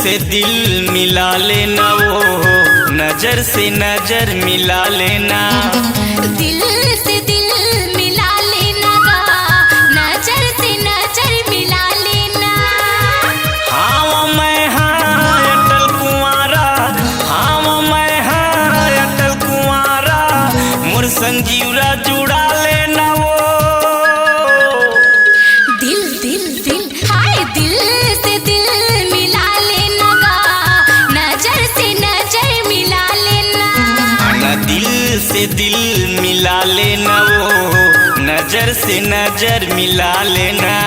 से दिल मिला लेना, वो नजर से नजर मिला लेना। दिल से दिल मिला लेना, नजर से नजर मिला लेना। हाँ मैं हाँ अटल कुंवारा, हाँ मैं हाँ अटल कुंवारा, मोर संजीवरा जुड़ा लेना वो। दिल दिल दिल हाय दिल से दिल मिला लेना, नजर से नजर मिला लेना। ना दिल से दिल मिला लेना, वो नजर से नजर मिला लेना।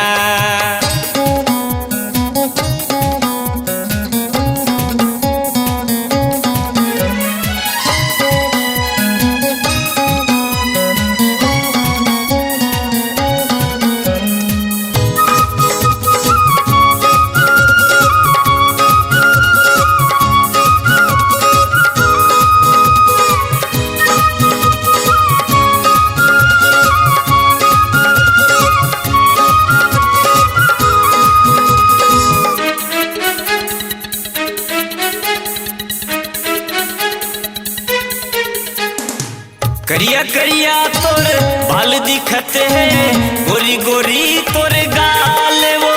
करिया करिया तोर बाल दिखते हैं, गोरी गोरी तोर गाल वो।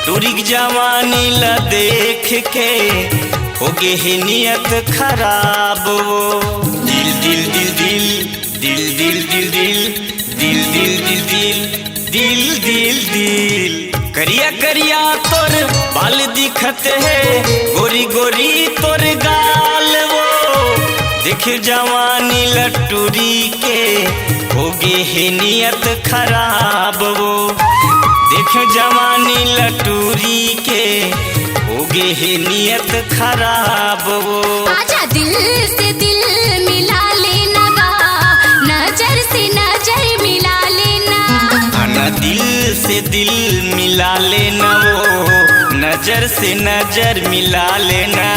टूरिक जवानी ला देख के हो गे है नियत खराब वो। दिल दिल दिल दिल दिल दिल दिल दिल दिल दिल दिल दिल दिल दिल दिल। करिया करिया तोर बाल दिखते हैं, गोरी गोरी तोर गाल वो। देख जवानी लटूरी के होगे है नियत खराब वो। देख जवानी लटूरी के होगे है नियत खराब वो। आजा दिल से दिल मिला लेना, नजर से नजर मिला लेना। आना दिल से दिल मिला लेना, वो नजर से नजर मिला लेना।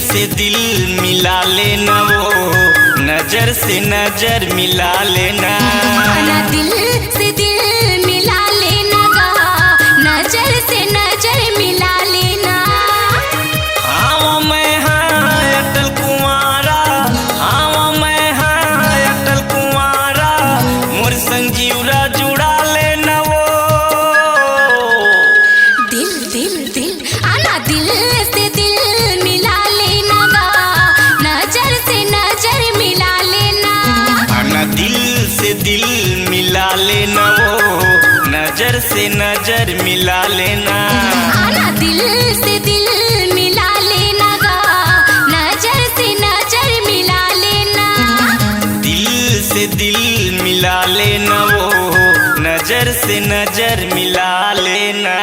से दिल मिला लेना, वो नजर से नजर मिला लेना। आना दिल से दिल मिला लेना, नजर से नजर मिला लेना। हाँ मैं हाँ अटल कुंवारा, हाँ मैं हाँ अटल कुंवारा, मोर संजीवरा जुड़ा लेना वो। दिल दिल दिल आना दिल से दिल मिला लेना, नजर से नजर मिला लेना। आना दिल से दिल मिला लेना, वो नजर से नजर मिला लेना। आना दिल से दिल मिला लेना, नजर से नजर मिला लेना। दिल से दिल मिला लेना, वो नजर से नजर मिला लेना।